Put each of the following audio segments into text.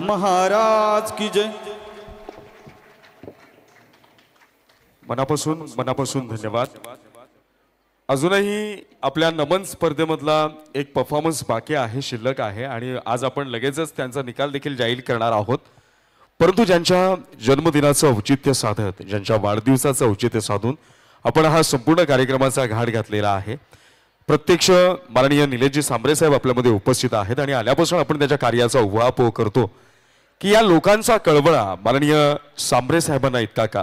महाराज की जय। मनापासून मनापासून धन्यवाद। अजूनही आपल्या नमन स्पर्धेमधला एक परफॉर्मन्स बाकी आहे, शिल्लक आहे आणि आज आपण लगेचच त्यांचा निकाल देखील जाहीर करणार आहोत। परंतु ज्यांच्या जन्मदिनाचं औचित्य साधत, ज्यांच्या वाढदिवसाचं औचित्य साधून आपण हा संपूर्ण कार्यक्रमाचा घाट घातलेला आहे। प्रत्यक्ष माननीय निलेशजी सांबरे साहेब आपल्यामध्ये उपस्थित आहेत आणि आल्यापासून आपण त्याच्या कार्याचा उहापोह करतो की या लोकांचा कळवळा माननीय सांबरे साहेबांना इतका का।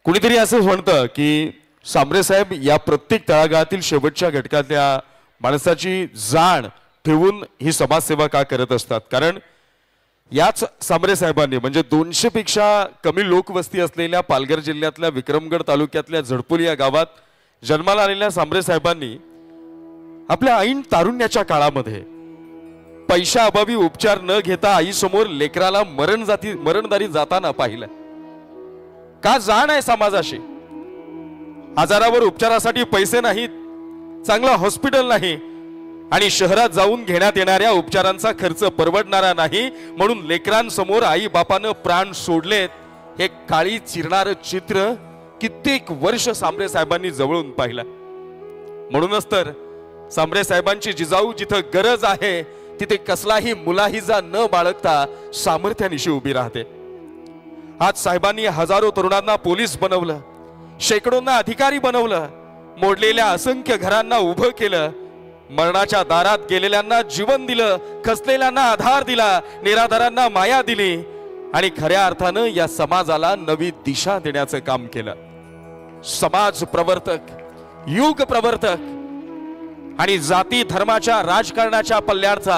कुणीतरी असं म्हणतं की सांबरे साहेब या प्रत्येक तळागाळातील शेवटच्या घटकातल्या माणसाची जाण ठेवून ही समाजसेवा का करत असतात, कारण याच सांबरे साहेबांनी म्हणजे 200 पेक्षा कमी लोकवस्ती असलेल्या पालघर जिल्ह्यातल्या विक्रमगड तालुक्यातल्या झडपोली या गावात जन्माला आलेल्या सांबरे साहेबांनी आपल्या ऐन तारुण्याच्या काळामध्ये पैशाअभावी उपचार न घेता आईसमोर लेकराला मरणदारी जाताना पाहिलं। का जाण आहे समाजाशी, आजारावर उपचारासाठी पैसे नाहीत, चांगलं हॉस्पिटल नाही आणि शहरात जाऊन घेण्यात येणाऱ्या उपचारांचा खर्च परवडणारा नाही, म्हणून लेकरांसमोर आई बापानं प्राण सोडलेत। हे काळी चिरणारं चित्र कित्येक वर्ष सांबरे साहेबांनी जवळून पाहिलं। म्हणूनच तर सांबरे साहेबांची जिजाऊ जिथं गरज आहे तिथे कसलाही मुलाहिजा न बाळगता सामर्थ्यानिशी उभी राहते। आज साहेबांनी हजारो तरुणांना पोलीस बनवलं, शेकडोंना अधिकारी बनवलं, मोडलेल्या असंख्य घरांना उभं केलं, मरणाच्या दारात गेलेल्यांना जीवन दिलं, खचलेल्यांना आधार दिला, निराधारांना माया दिली आणि खऱ्या अर्थानं या समाजाला नवी दिशा देण्याचं काम केलं। समाज प्रवर्तक, युग प्रवर्तक आणि जाती धर्माच्या राजकारणाच्या पल्ल्याचा,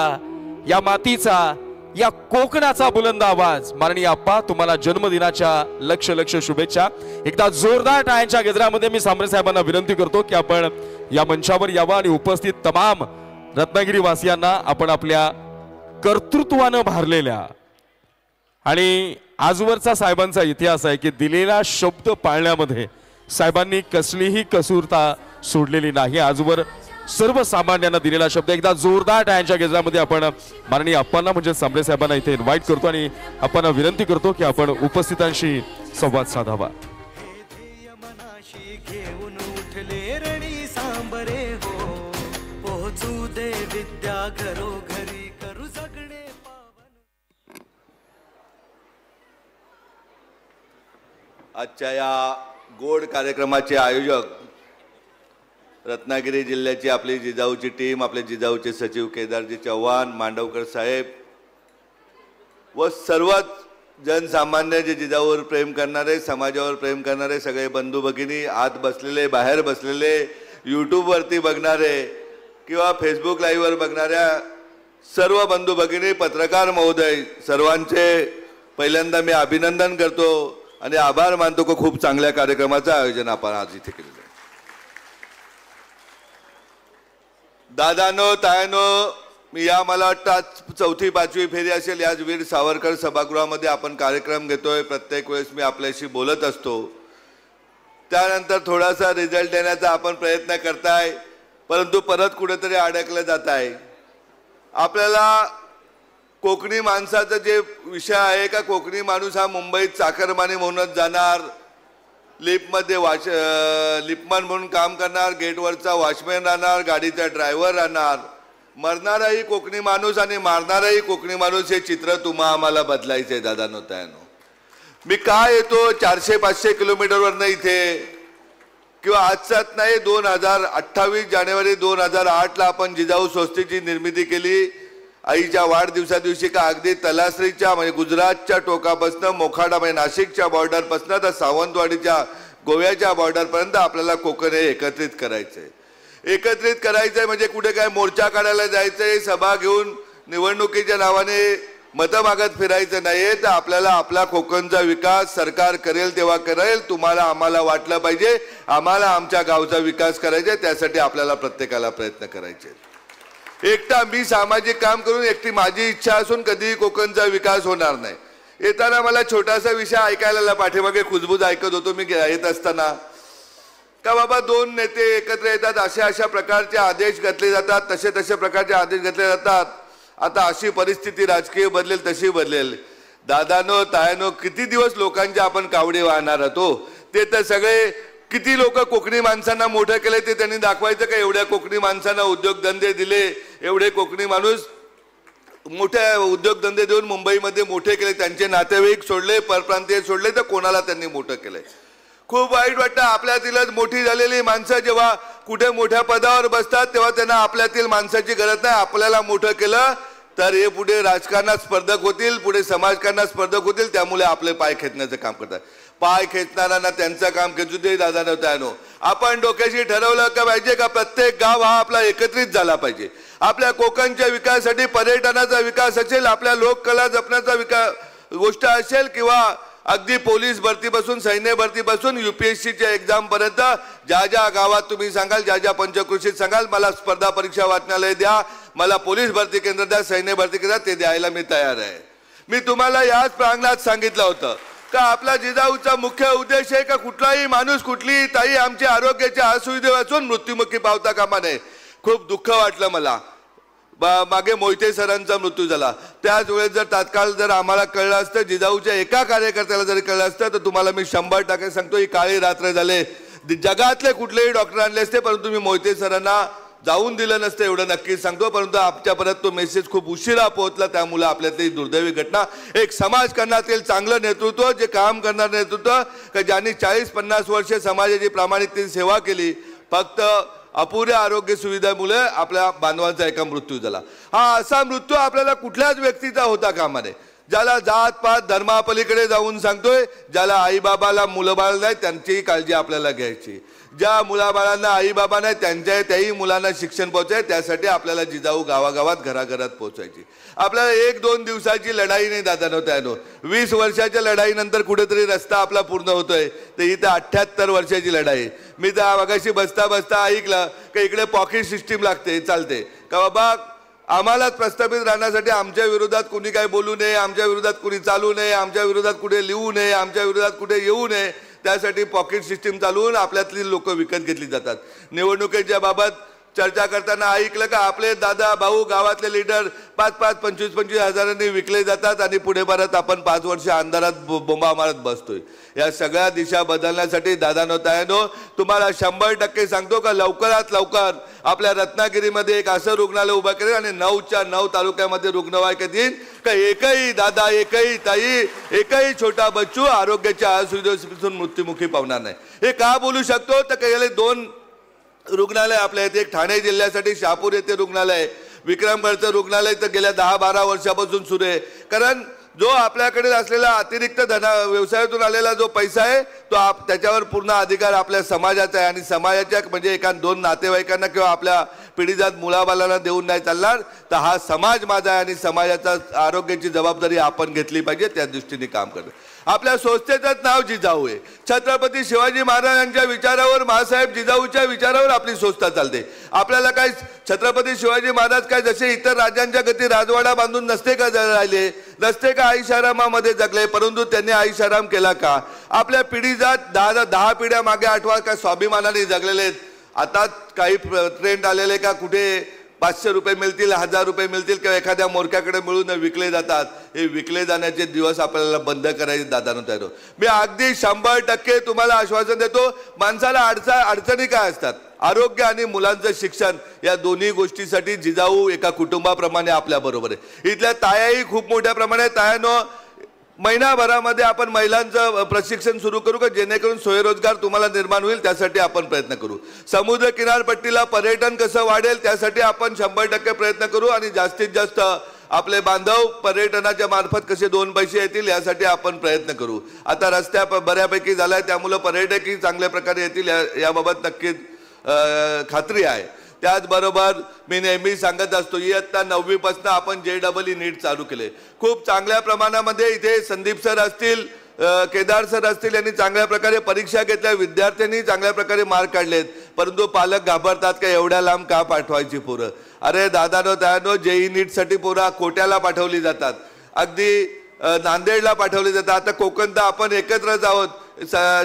या मातीचा, या कोकणाचा बुलंद आवाज। माननीय अप्पा, तुम्हाला जन्मदिनाच्या लक्ष लक्ष शुभेच्छा। एकदा जोरदार टाळ्यांच्या गजरामध्ये मी सांबरे साहेबांना विनंती करतो की आपण या मंचावर यावं आणि उपस्थित तमाम रत्नागिरी वासियांना आपण आपल्या कर्तृत्वानं भारलेल्या आणि आजवरचा साहेबांचा इतिहास आहे की दिलेला शब्द पाळण्यामध्ये साहेबांनी कसलीही कसूरता सोडलेली नाही। आजवर सर्वसामान्यांना दिलेला शब्द। एकदा जोरदार टाळ्यांच्या गजरामध्ये आपण माननीय अप्पांना म्हणजे सांबरे साहेबांना इथे इन्व्हाइट करतो आणि अप्पांना विनंती करतो की आपण उपस्थितांशी संवाद साधावा। आजच्या या गोड कार्यक्रमाचे आयोजक रत्नागिरी जिल्ह्याची आपली जिजाऊची टीम, आपले जिजाऊचे सचिव केदारजी चव्हाण, मांडवकर साहेब व सर्वच जनसामान्य जे जिजाऊवर प्रेम करणारे, समाजावर प्रेम करणारे सगळे बंधू भगिनी, आत बसलेले, बाहेर बसलेले, यूट्यूबवरती बघणारे किंवा फेसबुक लाईव्हवर बघणाऱ्या सर्व बंधू भगिनी, पत्रकार महोदय, सर्वांचे पहिल्यांदा मी अभिनंदन करतो आणि आभार मानतो की खूप चांगल्या कार्यक्रमाचं आयोजन आपण आज इथे केलेलं आहे। दादानो, तायानो, मी या मला वाटतं 4वी-5वी फेरी असेल याच वीर सावरकर सभागृहामध्ये आपण कार्यक्रम घेतोय। प्रत्येक वेळेस मी आपल्याशी बोलत असतो, त्यानंतर थोडासा रिझल्ट देण्याचा आपण प्रयत्न करताय, परंतु परत कुठेतरी अडकलं जात आहे। आपल्याला कोकणी माणसाचा जे विषय आहे का कोकणी माणूस हा मुंबईत चाकरमानी म्हणूनच जाणार, लिफ्टमध्ये लिफ्टमन म्हणून काम करणार, गेटवरचा वॉचमॅन राहणार, गाडीचा ड्रायव्हर राहणार, मरणाराही कोकणी माणूस आणि मारणाराही कोकणी माणूस, हे चित्र तुम्हा आम्हाला बदलायचं आहे। दादांनो, तायांनो, मी का येतो 400-500 किलोमीटरवरनं इथे किंवा आजचाच नाही, 28 जानेवारी 2008ला आपण जिजाऊ संस्थेची निर्मिती केली। आईच्या वाढदिवसा दिवशी का अगदी तलासरीच्या म्हणजे गुजरातच्या टोकापासून मोखाडा म्हणजे नाशिकच्या बॉर्डरपासून तर सावंतवाडीच्या गोव्याच्या बॉर्डरपर्यंत आपल्याला कोकण हे एकत्रित करायचंय। एकत्रित करायचंय म्हणजे कुठे काय मोर्चा काढायला जायचंय, सभा घेऊन निवडणुकीच्या नावाने मतं मागत फिरायचं नाहीये। तर आपल्याला आपला कोकणचा विकास सरकार करेल तेव्हा करेल, तुम्हाला आम्हाला वाटलं पाहिजे, आम्हाला आमच्या गावचा विकास करायचा, त्यासाठी आपल्याला प्रत्येकाला प्रयत्न करायचे। एकटा मी सामाजिक काम करून एकटी माझी इच्छा असून कधीही कोकणचा विकास होणार नाही। येताना मला छोटासा विषय ऐकायला पाठीमागे खुजबुज ऐकत होतो मी येत असताना का बाबा 2 नेते एकत्र येतात, अशा प्रकारचे आदेश घातले जातात, तसे प्रकारचे आदेश घातले जातात आता अशी परिस्थिती राजकीय बदलेल तशी बदलेल. दादानो तायानो किती दिवस लोकांचे आपण कावडे वाहणार होतो. ते तर सगळे किती लोक कोकणी माणसांना मोठं केले ते त्यांनी दाखवायचं का. एवढ्या कोकणी माणसांना उद्योगधंदे दिले, एवढे कोकणी माणूस मोठ्या उद्योगधंदे देऊन मुंबईमध्ये मोठे केले, त्यांचे नातेवाईक सोडले, परप्रांतीय सोडले, तर कोणाला त्यांनी मोठं केलंय. खूप वाईट वाटतं. आपल्यातीलच मोठी झालेली माणसं जेव्हा कुठे मोठ्या पदावर बसतात तेव्हा त्यांना आपल्यातील माणसाची गरज नाही. आपल्याला मोठं केलं तर हे पुढे राजकारणात स्पर्धक होतील, पुढे समाजकारणात स्पर्धक होतील, त्यामुळे आपले पाय खेचण्याचं काम करतात. पाय खेचणाऱ्यांना त्यांचं काम खेचू दे. दादा नव्हत्यानो आपण डोक्याशी ठरवलं का पाहिजे का प्रत्येक गाव हा आपला एकत्रित झाला पाहिजे. आपल्या कोकणच्या विकासासाठी पर्यटनाचा विकास असेल, आपल्या लोककला जपण्याचा विकास गोष्ट असेल, किंवा अगदी पोलीस भरतीपासून सैन्य भरतीपासून UPSCच्या एक्झाम पर्यंत ज्या ज्या गावात तुम्ही सांगाल, ज्या ज्या पंचकृषीत सांगाल मला स्पर्धा परीक्षा वाचनालय द्या, मला पोलीस भरती केंद्र द्या, सैन्य भरती केंद्र, ते द्यायला मी तयार आहे. मी तुम्हाला याच प्रांगणात सांगितलं होतं का आपला जिजाऊचा मुख्य उद्देश आहे का कुठलाही माणूस कुठलीही ताई आमच्या आरोग्याच्या असुविधे वाचून मृत्युमुखी पावता कामा नये. खूप दुःख वाटलं मला. मागे मोहिते सरांचा मृत्यू झाला, त्याच वेळेस जर तात्काळ जर आम्हाला कळलं असतं, जिजाऊच्या एका कार्यकर्त्याला जरी कळलं असतं, तर तुम्हाला मी 100% सांगतो ही काळी रात्र झाले. जगातले कुठलेही डॉक्टर आणले असते परंतु मी मोहिते सरांना जाऊन दिलं नसतं एवढं नक्कीच सांगतो. परंतु आमच्यापर्यंत तो मेसेज खूप उशिरा पोहोचला, त्यामुळे आपल्यातली दुर्दैवी घटना. एक समाजकारणातील चांगलं नेतृत्व, जे काम करणारं नेतृत्व का ज्यांनी 40-50 वर्षे समाजाची प्रामाणिकतेची सेवा केली, फक्त अपुऱ्या आरोग्य सुविधेमुळे आपल्या बांधवांचा एका मृत्यू झाला. हा असा मृत्यू आपल्याला कुठल्याच व्यक्तीचा होता कामा नये. ज्याला जात पात धर्मापलीकडे जाऊन सांगतोय, ज्याला आईबाबाला मुलं बाळ नाही त्यांचीही काळजी आपल्याला घ्यायची. ज्या मुलाबाळांना आईबाबा नाही त्यांच्या त्याही मुलांना शिक्षण पोहोचाय, त्यासाठी आपल्याला जिजाऊ गावागावात घराघरात पोहोचायची. आपल्याला 1-2 दिवसाची लढाई नाही दादा नव्हत्यानो. 20 वर्षाच्या लढाईनंतर कुठेतरी रस्ता आपला पूर्ण होतोय, तर इथं 78 वर्षाची लढाई. मी तर मगाशी बसता बसता ऐकलं की इकडे पॉकेट सिस्टीम लागते, चालते का बाबा आम्हालाच प्रस्थापित राहण्यासाठी आमच्या विरोधात कुणी काय बोलू नये, आमच्या विरोधात कुणी चालू नये, आमच्या विरोधात कुठे लिहू नये, आमच्या विरोधात कुठे येऊ नये, त्यासाठी पॉकेट सिस्टीम चालवून आपल्यातली लोक विकत घेतली जातात. निवडणुकीच्या बाबत चर्चा करताना ऐकलं का आपले दादा भाऊ गावातले लीडर 5-5, 25-25 हजारांनी विकले जातात आणि पुढे परत आपण 5 वर्ष अंधारात बोंबा मारत बसतोय. या सगळ्या दिशा बदलण्यासाठी दादानो तायानो तुम्हाला 100% सांगतो का लवकरात लवकर आपल्या रत्नागिरीमध्ये एक असं रुग्णालय उभं करेल आणि 9च्या 9 तालुक्यामध्ये रुग्णवाहिका देईन का एकही दादा, एकही ताई, एकही छोटा बच्चू आरोग्याच्या असुविधेपासून मृत्युमुखी पावणार नाही. हे का बोलू शकतो तर गेले 2 रुग्णालय आपल्या इथे, एक ठाणे जिल्ह्यासाठी शहापूर येथे रुग्णालय, विक्रमगडचं रुग्णालय तर गेल्या 10-12 वर्षापासून सुरू आहे. कारण जो आपल्याकडे असलेला अतिरिक्त व्यवसायातून आलेला जो पैसा आहे तो त्याच्यावर पूर्ण अधिकार आपल्या समाजाचा आहे आणि समाजाच्या म्हणजे 1-2 नातेवाईकांना किंवा आपल्या पिढीजात मुलाबालांना देऊन नाही चालणार. तर हा समाज माझा आहे आणि समाजाचा आरोग्याची जबाबदारी आपण घेतली पाहिजे, त्या दृष्टीने काम करणं. आपल्या संस्थेचंच नाव जिजाऊ आहे. छत्रपती शिवाजी महाराजांच्या विचारावर, मासाहेब जिजाऊच्या विचारावर आपली संस्था चालते. आपल्याला काय छत्रपती शिवाजी महाराज काय जसे इतर राजांच्या गती राजवाडा बांधून नसते का राहिले, नसते का आईशारामामध्ये जगले, परंतु त्यांनी आईशाराम केला का? आपल्या पिढीजात 10 पिढ्या मागे आठवा का स्वाभिमानाने जगलेले आहेत. आता काही ट्रेंड आलेले का कुठे 500 रुपये मिळतील, 1000 रुपये मिळतील किंवा एखाद्या मोरक्याकडे मिळून विकले जातात. हे विकले जाण्याचे दिवस आपल्याला बंद करायचे दादानो ताईनो. मी अगदी 100% तुम्हाला आश्वासन देतो. माणसाला अडचणी काय असतात, आरोग्य आणि मुलांचं शिक्षण, या दोन्ही गोष्टीसाठी जिजाऊ एका कुटुंबाप्रमाणे आपल्या बरोबर आहे. इथल्या तायाही खूप मोठ्या प्रमाणात. तायानो महिनाभरामध्ये आपण महिलांचं प्रशिक्षण सुरू करू का जेणेकरून स्वयंरोजगार तुम्हाला निर्माण होईल, त्यासाठी आपण प्रयत्न करू. समुद्र किनारपट्टीला पर्यटन कसं वाढेल त्यासाठी आपण 100% प्रयत्न करू आणि जास्तीत जास्त आपले बांधव पर्यटनाच्या मार्फत कसे 2 पैसे येतील यासाठी आपण प्रयत्न करू. आता रस्त्या बऱ्यापैकी झालाय त्यामुळे पर्यटकही चांगल्या प्रकारे येतील याबाबत नक्कीच खात्री आहे. त्याचबरोबर मी नेहमी सांगत असतो इयत्ता 9वी पासून आपण JEE नीट चालू केले. खूप चांगल्या प्रमाणामध्ये इथे संदीप सर असतील, केदार सर असतील, यांनी चांगल्या प्रकारे परीक्षा घेतल्या, विद्यार्थ्यांनी चांगल्या प्रकारे मार्क काढलेत. परंतु पालक घाबरतात का एवढ्या लांब का पाठवायची पोरं. अरे दादानो तायानो JEE नीटसाठी पोरं कोट्याला पाठवली जातात, अगदी नांदेडला पाठवली जातात. आता कोकण तर आपण एकत्रच आहोत.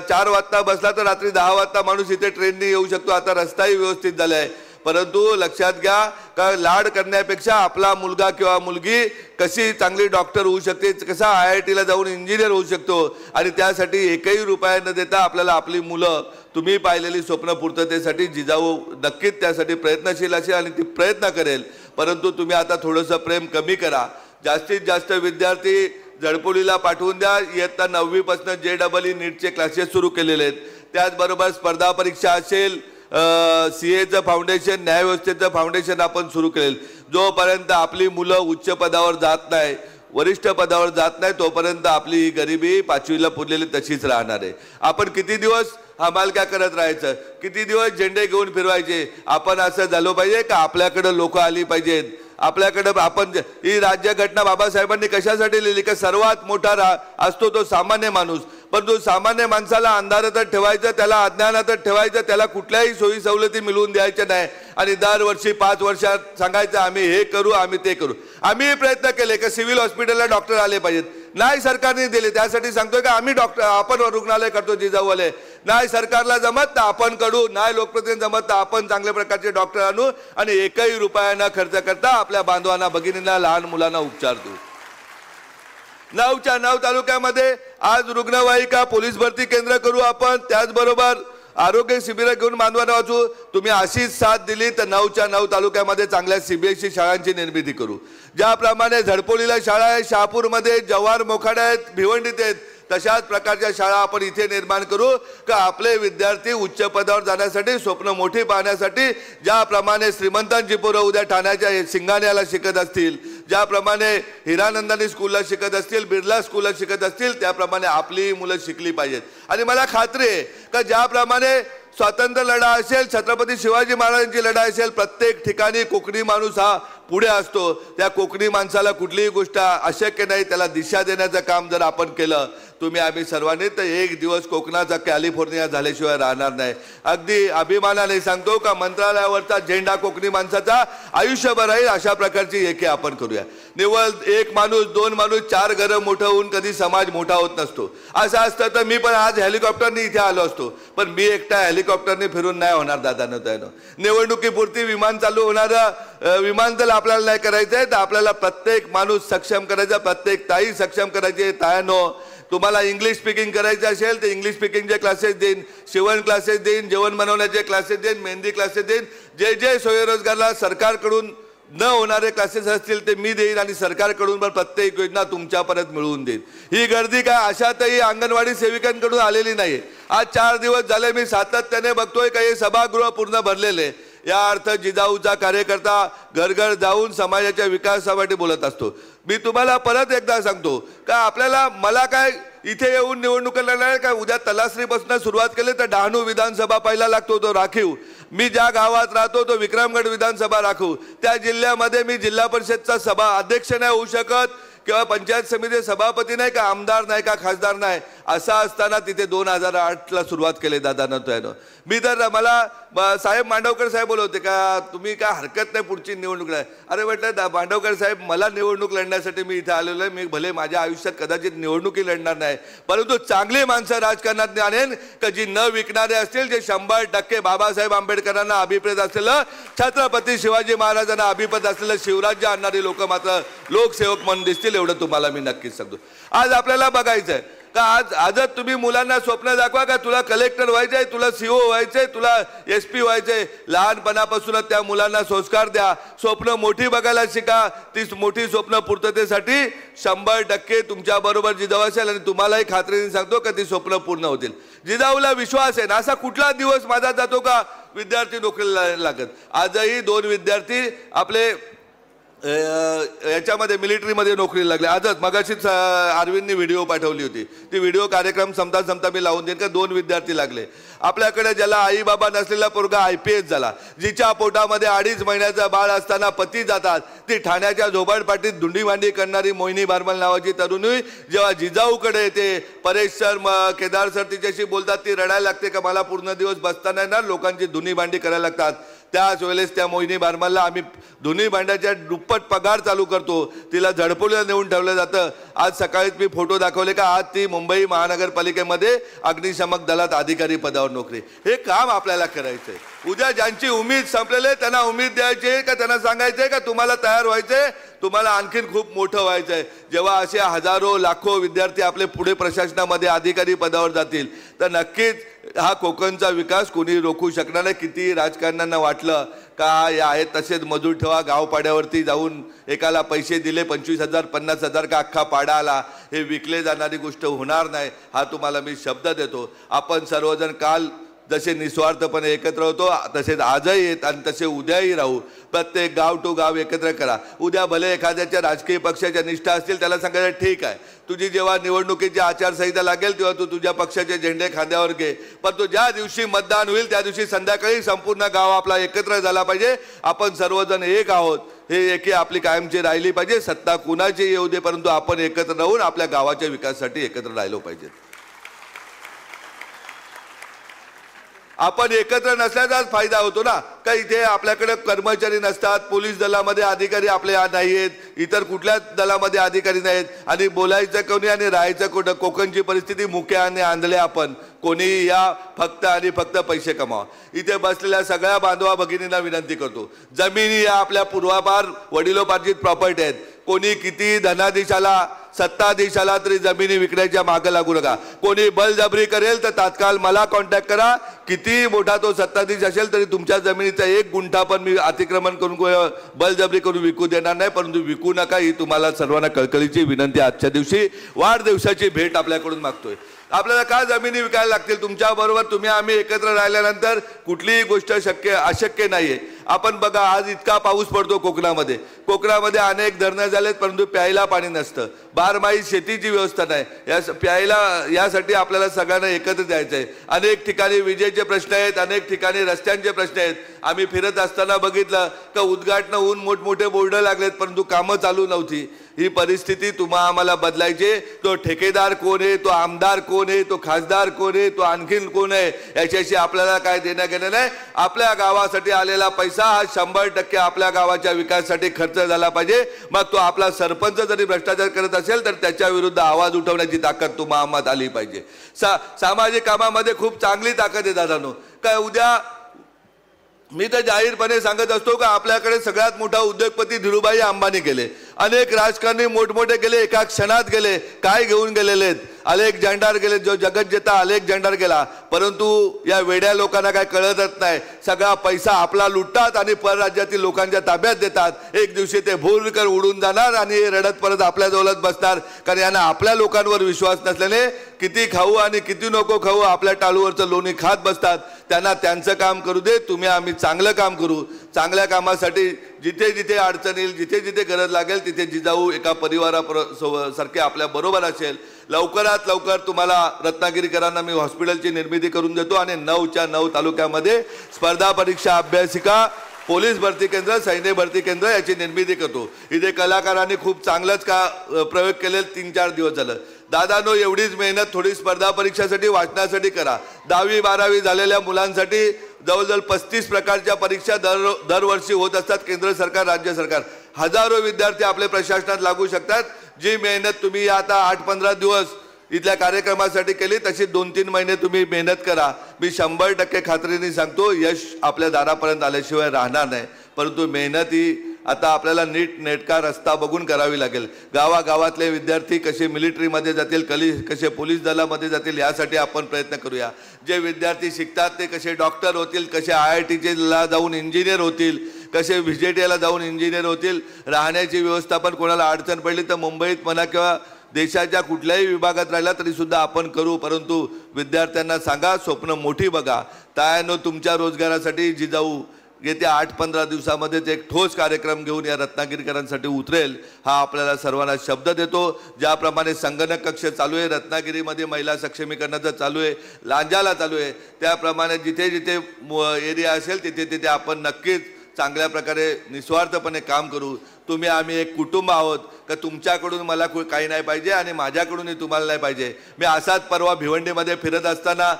4 वाजता बसला तर रात्री 10 वाजता माणूस इथे ट्रेनने येऊ शकतो. आता रस्ताही व्यवस्थित झाला आहे. परंतु लक्षात घ्या का लाड करण्यापेक्षा आपला मुलगा किंवा मुलगी कशी चांगली डॉक्टर होऊ शकते, कसा IIT ला जाऊन इंजिनियर होऊ शकतो, आणि त्यासाठी एकही रुपया न देता आपल्याला आपली मुलं तुम्ही पाहिलेली स्वप्न पूर्ततेसाठी जिजाऊ नक्कीच त्यासाठी प्रयत्नशील असेल आणि ती प्रयत्न करेल. परंतु तुम्ही आता थोडंसं प्रेम कमी करा. जास्तीत जास्त विद्यार्थी झडपोलीला पाठवून द्या. इयत्ता 9वी पासून JEE नीटचे क्लासेस सुरू केलेले आहेत. त्याचबरोबर स्पर्धा परीक्षा असेल, CAचं फाउंडेशन, न्यायव्यवस्थेचं फाउंडेशन आपण सुरू केलेलं. जोपर्यंत आपली मुलं उच्च पदावर जात नाही, वरिष्ठ पदावर जात नाही, तोपर्यंत आपली ही गरिबी 5वीला पुरलेली तशीच राहणार आहे. आपण किती दिवस हमालक्या करत राहायचं, किती दिवस झेंडे घेऊन फिरवायचे? आपण असं झालं पाहिजे का आपल्याकडे लोक आली पाहिजेत, आपल्याकडे आपण ही राज्यघटना बाबासाहेबांनी कशासाठी लिहिली का सर्वात मोठा असतो तो सामान्य माणूस. परंतु सामान्य माणसाला अंधारातच ठेवायचं, त्याला अज्ञानातच ठेवायचं, त्याला कुठल्याही सोयी सवलती मिळवून द्यायच्या नाही आणि दरवर्षी 5 वर्षात सांगायचं आम्ही हे करू आम्ही ते करू. आम्ही प्रयत्न केले का सिव्हिल हॉस्पिटलला डॉक्टर आले पाहिजेत, नाही सरकारने दिले. त्यासाठी सांगतोय का आम्ही आपण रुग्णालय करतो जिजाऊवाले, नाही सरकारला जमत तर आपण करू, नाही लोकप्रतिनिधी जमत तर आपण चांगल्या प्रकारचे डॉक्टर आणू आणि एकही रुपया न खर्च करता आपल्या बांधवांना, भगिनींना, लहान मुलांना उपचार देऊ. 9च्या 9 तालुक्यामध्ये आज रुग्णवाहिका, पोलीस भरती केंद्र करू आपण. त्याचबरोबर आरोग्य शिबिरं घेऊन बांधवांना वाचू. तुम्ही अशीच साथ दिली तर 9च्या 9 तालुक्यामध्ये चांगल्या CBSE शाळांची निर्मिती करू. ज्याप्रमाणे झडपोलीला शाळा आहे, शहापूरमध्ये, जव्हार मोखाडा आहेत, भिवंडीत आहेत, तशाच प्रकारच्या शाळा आपण इथे निर्माण करू का आपले विद्यार्थी उच्च पदावर जाण्यासाठी, स्वप्न मोठी पाहण्यासाठी, ज्याप्रमाणे श्रीमंतांची पोरं उद्या ठाण्याच्या सिंगाण्याला शिकत असतील, ज्याप्रमाणे हिरानंदानी स्कूलला शिकत असतील, बिर्ला स्कूलला शिकत असतील, त्याप्रमाणे आपली मुलं शिकली पाहिजेत. आणि मला खात्री आहे का ज्याप्रमाणे स्वातंत्र्य लढा असेल, छत्रपती शिवाजी महाराजांची लढाई असेल, प्रत्येक ठिकाणी कोकणी माणूस हा पुढे असतो. त्या कोकणी माणसाला कुठलीही गोष्ट अशक्य नाही, त्याला दिशा देण्याचं काम जर आपण केलं तुम्ही आम्ही सर्वांनी, तर एक दिवस कोकणाचा कॅलिफोर्निया झाल्याशिवाय राहणार नाही. अगदी अभिमानाने सांगतो का मंत्रालयावरचा झेंडा कोकणी माणसाचा आयुष्यभर राहील. अशा प्रकारची एके आपण करूया. निव्वळ 1 माणूस 2 माणूस 4 घरं मोठं होऊन कधी समाज मोठा होत नसतो. असं असतं तर मी पण आज हेलिकॉप्टरने इथे आलो असतो, पण मी एकटा हेलिकॉप्टरने फिरून नाही होणार दादानं. त्यानं निवडणुकीपुरती विमान चालू होणारं विमानतळ आपल्याला नाही करायचं आहे, तर आपल्याला प्रत्येक माणूस सक्षम करायचा, प्रत्येक ताई सक्षम करायची. तायानो तुम्हाला इंग्लिश स्पीकिंग करायचं असेल तर इंग्लिश स्पीकिंगचे क्लासेस देईन, शिवण क्लासेस देईन, जेवण बनवण्याचे क्लासेस देईन, मेहंदी क्लासेस देईन. जे जे स्वयंरोजगारला सरकारकडून न होणारे क्लासेस असतील ते मी देईन आणि सरकारकडून पण प्रत्येक योजना तुमच्यापर्यंत मिळवून देईन. ही गर्दी काय अशातही अंगणवाडी सेविकांकडून आलेली नाही. आज 4 दिवस झाले मी सातत्याने बघतोय का हे सभागृह पूर्ण भरलेले. या अर्थ जिजाऊचा कार्यकर्ता घर घर जाऊन समाजाच्या विकासासाठी बोलत असतो. मी तुम्हाला परत एकदा सांगतो का आपल्याला मला काय इथे येऊन निवडणूक लढणार का उद्या तलासरीपासून सुरुवात केली तर डहाणू विधानसभा पहिला लागतो तो राखीव. मी ज्या गावात राहतो तो विक्रमगड विधानसभा राखू. त्या जिल्ह्यामध्ये मी जिल्हा परिषदचा सभा अध्यक्ष नाही होऊ शकत किंवा पंचायत समिती सभापती नाही का, आमदार नाही का, खासदार नाही. असं असताना तिथे 2008ला सुरुवात केली दादानं त्यानं. मी तर मला साहेब मांडवकर साहेब बोलवते का तुम्ही काय हरकत नाही पुढची निवडणूक नाही. अरे म्हटलं मांडवकर साहेब मला निवडणूक लढण्यासाठी मी इथे आलेलो आहे. मी भले माझ्या आयुष्यात कदाचित निवडणुकी लढणार नाही, परंतु चांगली माणसं राजकारणात आणेन का जी न विकणारे असतील, जे 100% बाबासाहेब आंबेडकरांना अभिप्रेत असलेलं, छत्रपती शिवाजी महाराजांना अभिप्रेत असलेलं शिवराज्य आणणारी लोक मात्र लोकसेवक म्हणून दिसतील. एवढं तुम्हाला मी नक्कीच सांगतो. आज आपल्याला बघायचंय का आजच तुम्ही मुलांना स्वप्न दाखवा का तुला कलेक्टर व्हायचंय, तुला CO व्हायचंय, तुला SP व्हायचंय. लहानपणापासूनच त्या मुलांना संस्कार द्या, स्वप्न मोठी बघायला शिका. ती मोठी स्वप्न पूर्ततेसाठी 100% तुमच्या बरोबर जिजाऊ असेल आणि तुम्हालाही खात्रीने सांगतो का ती स्वप्न पूर्ण होतील. जिजाऊला विश्वास आहे ना. असा कुठला दिवस माझा जातो का विद्यार्थी नोकरीला लागत. आजही 2 विद्यार्थी आपले याच्यामध्ये मिलिटरीमध्ये नोकरीला लागले. आजच मगाशीच अरविंदनी व्हिडिओ पाठवली होती. ती व्हिडिओ कार्यक्रम संपता मी लावून देईन का 2 विद्यार्थी लागले. आपल्याकडे ज्याला आई बाबा नसलेला पोरगा IPS झाला, जिच्या पोटामध्ये 2.5 महिन्याचा बाळ असताना पती जातात, ती ठाण्याच्या झोपडपट्टीत धुंडी भांडी करणारी मोहिनी बारमल नावाची तरुणी जेव्हा जिजाऊकडे येते, परेश सर केदार सर तिच्याशी बोलतात, ती रडायला लागते का मला पूर्ण दिवस बसता नाही ना, लोकांची धुनी भांडी करायला लागतात. त्याच वेळेस त्या मोहिनी बारमलला आम्ही धुनी भांड्याच्या दुप्पट पगार चालू करतो. तिला झडपोलीला नेऊन ठेवलं जातं. आज सकाळीच मी फोटो दाखवले का आज ती मुंबई महानगरपालिकेमध्ये अग्निशमक दलात अधिकारी पदावर नोकरी. हे काम आपल्याला करायचंय. उद्या ज्यांची उमेद संपलेली आहे त्यांना उमेद द्यायची आहे का त्यांना सांगायचं आहे का तुम्हाला तयार व्हायचंय, तुम्हाला आणखीन खूप मोठं व्हायचंय. जेव्हा असे हजारो लाखो विद्यार्थी आपले पुढे प्रशासनामध्ये अधिकारी पदावर जातील तर नक्कीच हा कोकणचा विकास कोणी रोखू शकणार नाही. किती राजकारण्यांना वाटलं का हे आहेत तसेच मजूर ठेवा, गावपाड्यावरती जाऊन एकाला पैसे दिले 25,000 50,000 का अख्खा पाडा आला, हे विकले जाणारी गोष्ट होणार नाही. हा तुम्हाला मी शब्द देतो. आपण सर्वजण काल जसे निस्वार्थपणे एकत्र होतो तसेच आजही येत आणि तसे उद्याही राहू. प्रत्येक गाव टू गाव एकत्र करा. उद्या भले एखाद्याच्या राजकीय पक्षाच्या निष्ठा असतील त्याला सांगायचं ठीक आहे, तुझी जेव्हा निवडणुकीची आचारसंहिता लागेल तेव्हा तू तुझ्या पक्षाचे झेंडे खांद्यावर घे, पण तो ज्या दिवशी मतदान होईल त्या दिवशी संध्याकाळी संपूर्ण गाव आपला एकत्र झाला पाहिजे. आपण सर्वजण एक आहोत हे एकी आपली कायमची राहिली पाहिजे. सत्ता कुणाची येऊ दे परंतु आपण एकत्र राहून आपल्या गावाच्या विकासासाठी एकत्र राहिलो पाहिजे. आपण एकत्र नसल्याचाच फायदा होतो ना. का इथे आपल्याकडे कर्मचारी नसतात, पोलीस दलामध्ये अधिकारी आपले नाही आहेत, इतर कुठल्याच दलामध्ये अधिकारी नाहीत आणि बोलायचं कोणी आणि राहायचं कुठं. कोकणची परिस्थिती मुक्या आणि आंधळे आपण कोणी या फक्त आणि फक्त पैसे कमावा. इथे बसलेल्या सगळ्या बांधवा भगिनींना विनंती करतो, जमिनी या आपल्या पूर्वापार वडिलोपार्जित प्रॉपर्टी आहेत. कोणी किती धनाधीश आला सत्ताधीश आला तरी जमिनी विकण्याच्या मागे लागू नका. कोणी बळजबरी करेल तर तात्काळ मला कॉन्टॅक्ट करा. किती मोठा तो सत्ताधीश असेल तरी तुमच्या जमिनीचा 1 गुंठा पण मी अतिक्रमण करून बळजबरी करून विकू देणार नाही. परंतु विकू नका ही तुम्हाला सर्वांना कळकळीची विनंती. आजच्या दिवशी वाढदिवसाची भेट आपल्याकडून मागतोय. आपल्याला का जमिनी विकायला लागतील? तुमच्या बरोबर तुम्ही आम्ही एकत्र राहिल्यानंतर कुठलीही गोष्ट अशक्य नाहीये. आपण बघा आज इतका पाऊस पडतो कोकणामध्ये. कोकणामध्ये अनेक धरणं झालेत परंतु प्यायला पाणी नसतं. बारमाही शेतीची व्यवस्था नाही. या प्यायला यासाठी आपल्याला सगळ्यांना एकत्र द्यायचं आहे. अनेक ठिकाणी विजेचे प्रश्न आहेत, अनेक ठिकाणी रस्त्यांचे प्रश्न आहेत. आम्ही फिरत असताना बघितलं का उद्घाटन होऊन मोठमोठे बोर्ड लागलेत परंतु कामं चालू नव्हती. ही परिस्थिती तुम्हा आम्हाला बदलायची. तो ठेकेदार कोण आहे, तो आमदार कोण आहे, तो खासदार कोण आहे, तो आणखीन कोण आहे याच्याशी आपल्याला काय देणं घेणं नाही. आपल्या गावासाठी आलेला पैसा हा 100% आपल्या गावाच्या विकासासाठी खर्च झाला पाहिजे. मग तो आपला सरपंच जरी भ्रष्टाचार करत असेल तर त्याच्या विरुद्ध आवाज उठवण्याची ताकद तुम्हा आम्हाला आली पाहिजे. सामाजिक कामामध्ये खूप चांगली ताकद आहे दादांनो. काय उद्या मी तर जाहीरपणे सांगत असतो का आपल्याकडे सगळ्यात मोठा उद्योगपती धीरूभाई अंबानी गेले. अनेक राजकारणी मोठमोठे गेले, एका क्षणात गेले. काय घेऊन गेलेले आहेत? अलेक्झांडर गेले, जो जगत जेता अलेक्झांडर गेला. परंतु या वेड्या लोकांना काय कळतच नाही. सगळा पैसा आपला लुटतात आणि परराज्यातील लोकांच्या ताब्यात देतात. एक दिवशी ते भूरकर उडून जाणार आणि रडत परत आपल्या जवळच बसणार. कारण यांना आपल्या लोकांवर विश्वास नसल्याने किती खाऊ आणि किती नको खाऊ आपल्या टाळूवरचं लोणी खात बसतात. त्यांना त्यांचं काम करू दे. तुम्ही आम्ही चांगलं काम करू. चांगल्या कामासाठी जिथे जिथे अडचण येईल, जिथे जिथे गरज लागेल तिथे जिजाऊ एका परिवारासारखे आपल्या बरोबर असेल. लवकरात लवकर तुम्हाला रत्नागिरीकरांना मी हॉस्पिटलची निर्मिती करून देतो आणि 9च्या 9 तालुक्यामध्ये स्पर्धा परीक्षा अभ्यासिका, पोलीस भरती केंद्र, सैन्य भरती केंद्र याची निर्मिती करतो. इथे कलाकारांनी खूप चांगलंच प्रयोग केले. 3-4 दिवस झालं. दादानो एवढीच मेहनत थोडी स्पर्धा परीक्षासाठी वाचण्यासाठी करा. 10वी 12वी झालेल्या मुलांसाठी जवळजवळ 35 प्रकारच्या परीक्षा दरवर्षी होत असतात. केंद्र सरकार, राज्य सरकार. हजारो विद्यार्थी आपल्या प्रशासनात लागू शकतात. जी मेहनत तुम्ही आता 8-15 दिवस इथल्या कार्यक्रमासाठी केली तशी 2-3 महिने तुम्ही मेहनत करा. मी 100% खात्रीने सांगतो यश आपल्या दारापर्यंत आल्याशिवाय राहणार नाही. परंतु मेहनत ही आता आपल्याला नीट नेटका रस्ता बघून करावी लागेल. गावागावातले विद्यार्थी कसे मिलिटरीमध्ये जातील, कसे पोलीस दलामध्ये जातील यासाठी आपण प्रयत्न करूया. जे विद्यार्थी शिकतात ते कसे डॉक्टर होतील, कसे IITला जाऊन इंजिनियर होतील, कसे VJTला जाऊन इंजिनियर होतील. राहण्याची व्यवस्था पण कोणाला अडचण पडली तर मुंबईत म्हणा किंवा देशाच्या कुठल्याही विभागात राहिला तरी सुद्धा आपण करू. परंतु विद्यार्थ्यांना सांगा स्वप्न मोठी बघा. त्यानं तुमच्या रोजगारासाठी जिजाऊ येत्या 8-15 दिवसामध्येच एक ठोस कार्यक्रम घेऊन या रत्नागिरीकरांसाठी उतरेल हा आपल्याला सर्वांना शब्द देतो. ज्याप्रमाणे संगणक कक्ष चालू आहे, रत्नागिरीमध्ये महिला सक्षमीकरणाचं चालू आहे, लांजाला चालू आहे, त्याप्रमाणे जिथे जिथे एरिया असेल तिथे तिथे आपण नक्कीच चांगल्या प्रकारे निस्वार्थपणे काम करू. तुम्ही आम्ही एक कुटुंब आहोत का तुमच्याकडून मला काही नाही पाहिजे आणि माझ्याकडूनही तुम्हाला नाही पाहिजे. मी असाच परवा भिवंडीमध्ये फिरत असताना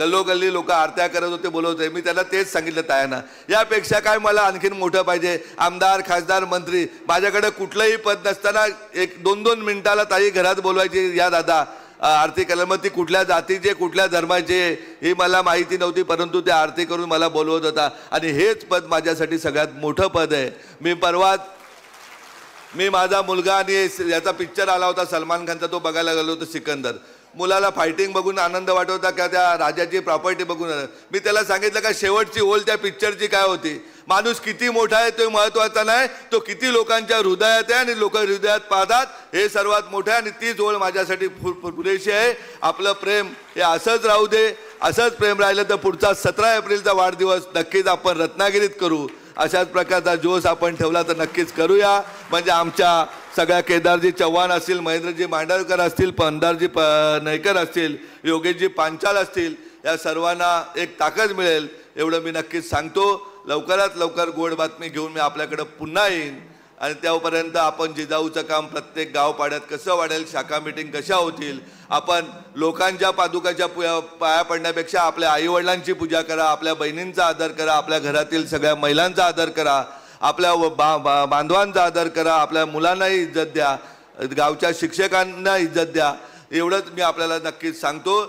गल्लोगल्ली लोक आरत्या करत होते, बोलत होते. मी त्यांना तेच सांगितलं तायांना, यापेक्षा काय मला आणखीन मोठं पाहिजे. आमदार, खासदार, मंत्री, माझ्याकडे कुठलंही पद नसताना 1-2 मिनिटाला ताई घरात बोलवायची, या दादा आरती करायला. मग ती कुठल्या जातीचे कुठल्या धर्माचे ही मला माहिती नव्हती, परंतु ते आरती करून मला बोलवत होता. आणि हेच पद माझ्यासाठी सगळ्यात मोठं पद आहे. मी माझा मुलगा आणि याचा पिक्चर आला होता सलमान खानचा, तो बघायला गेलो होतो सिकंदर. मुलाला फायटिंग बघून आनंद वाटत होता का त्या राजाची प्रॉपर्टी बघून. मी त्याला सांगितलं का शेवटची ओळ त्या पिक्चरची काय होती, माणूस किती मोठा आहे तो महत्त्वाचा नाही, तो किती लोकांच्या हृदयात आहे आणि लोक हृदयात पाहतात हे सर्वात मोठं आहे. आणि तीच ओळ माझ्यासाठी पुरेशी आहे. आपलं प्रेम हे असंच राहू दे. असंच प्रेम राहिलं तर पुढचा 17 एप्रिलचा वाढदिवस नक्कीच आपण रत्नागिरीत करू. अशाच प्रकारचा जोश आपण ठेवला तर नक्कीच करूया. म्हणजे आमच्या सगळ्या केदारजी चव्हाण असतील, महेंद्रजी मांडरकर असतील, पंधारजी नयकर असतील, योगेशजी पांचाल असतील, या सर्वांना एक ताकद मिळेल एवढं मी नक्कीच सांगतो. लवकरात लवकर गोड बातमी घेऊन मी आपल्याकडं पुन्हा येईन. आणि त्यापर्यंत आपण जिजाऊचं काम प्रत्येक गावपाड्यात कसं वाढेल, शाखा मिटिंग कशा होतील, आपण लोकांच्या पादुकाच्या पाया पडण्यापेक्षा आपल्या आईवडिलांची पूजा करा, आपल्या बहिणींचा आदर करा, आपल्या घरातील सगळ्या महिलांचा आदर करा, आपल्या बांधवांचा आदर करा, आपल्या मुलांनाही इज्जत द्या, गावच्या शिक्षकांना इज्जत द्या. एवढंच मी आपल्याला नक्कीच सांगतो.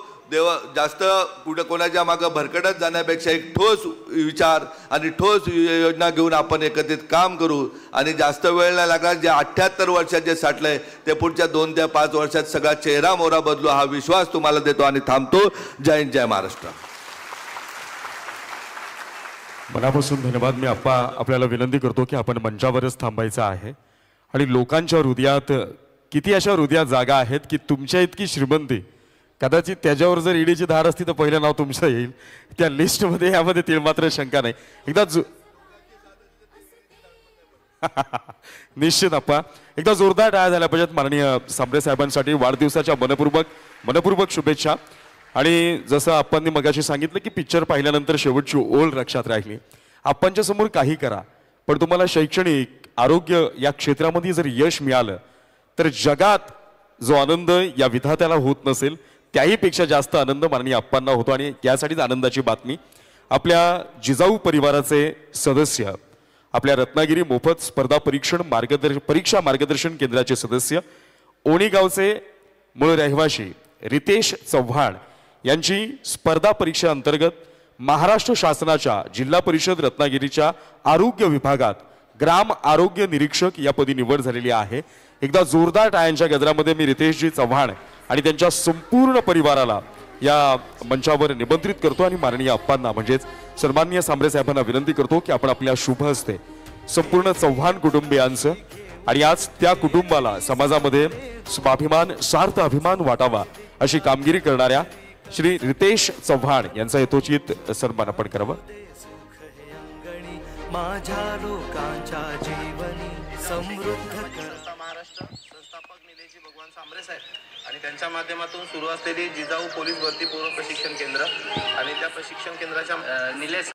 जास्त कुठं कोणाच्या मागं भरकटत जाण्यापेक्षा एक ठोस विचार आणि ठोस योजना घेऊन आपण एकत्रित काम करू. आणि जास्त वेळ नाही लागला. जे 78 वर्षात जे साठलंय ते पुढच्या 2 ते 5 वर्षात सगळा चेहरा मोहरा बदलू हा विश्वास तुम्हाला देतो आणि थांबतो. जय हिंद, जय महाराष्ट्र. मनापासून धन्यवाद. मी आपल्याला विनंती करतो की आपण मंचावरच थांबायचं आहे. आणि लोकांच्या हृदयात किती अशा हृदयात जागा आहेत की तुमच्या इतकी श्रीमंती, कदाचित त्याच्यावर जर ईडीची धार असती तर पहिलं नाव तुमचं येईल त्या लिस्टमध्ये. यामध्ये तीळ मात्र शंका नाही. एकदा निश्चित आप्पा एकदा जोरदार टाळ्या झाल्या पाहिजेत माननीय सांबरे साहेबांसाठी. वाढदिवसाच्या मनपूर्वक शुभेच्छा. आणि जसं आप्पांनी मगाशी सांगितलं की पिक्चर पाहिल्यानंतर शेवटची ओळ लक्षात राहिली. आप्पांच्या समोर काही करा, पण तुम्हाला शैक्षणिक आरोग्य या क्षेत्रामध्ये जर यश मिळालं तर जगात जो आनंद या विधात्याला होत नसेल त्याही पेक्षा जास्त आनंद माननीय आप्पांना होतो. आणि यासाठीच आनंदाची बातमी, आपल्या जिजाऊ परिवाराचे सदस्य, आपल्या रत्नागिरी मोफत स्पर्धा परीक्षा मार्गदर्शन केंद्राचे सदस्य, ओणी गावचे मूळ रहिवाशी रितेश चव्हाण यांची स्पर्धा परीक्षा अंतर्गत महाराष्ट्र शासनाच्या जिल्हा परिषद रत्नागिरीच्या आरोग्य विभागात ग्राम आरोग्य निरीक्षक या पदी निवड झालेली आहे. एकदा जोरदार टाळ्यांच्या गजरामध्ये मी रितेशजी चव्हाण आणि त्यांच्या संपूर्ण परिवाराला या मंचावर निमंत्रित करतो. आणि माननीय आप्पांना म्हणजेच सन्माननीय सांबरे साहेबांना विनंती करतो की आपण आपल्या शुभ हस्ते संपूर्ण चव्हाण कुटुंबियांचं आणि आज त्या कुटुंबाला समाजामध्ये स्वाभिमान सार्थ अभिमान वाटावा अशी कामगिरी करणाऱ्या श्री रितेश चव्हाण यांचा यथोचित सन्मान आपण करावा. माझ्या लोकांच्या जीवनी समृद्ध महाराष्ट्र संस्थापक निलेजी भगवान सांबरे साहेब आणि त्यांच्या माध्यमातून सुरू असलेली जिजाऊ पोलीस भरती पूर्व प्रशिक्षण केंद्र आणि त्या प्रशिक्षण केंद्राच्या निलेश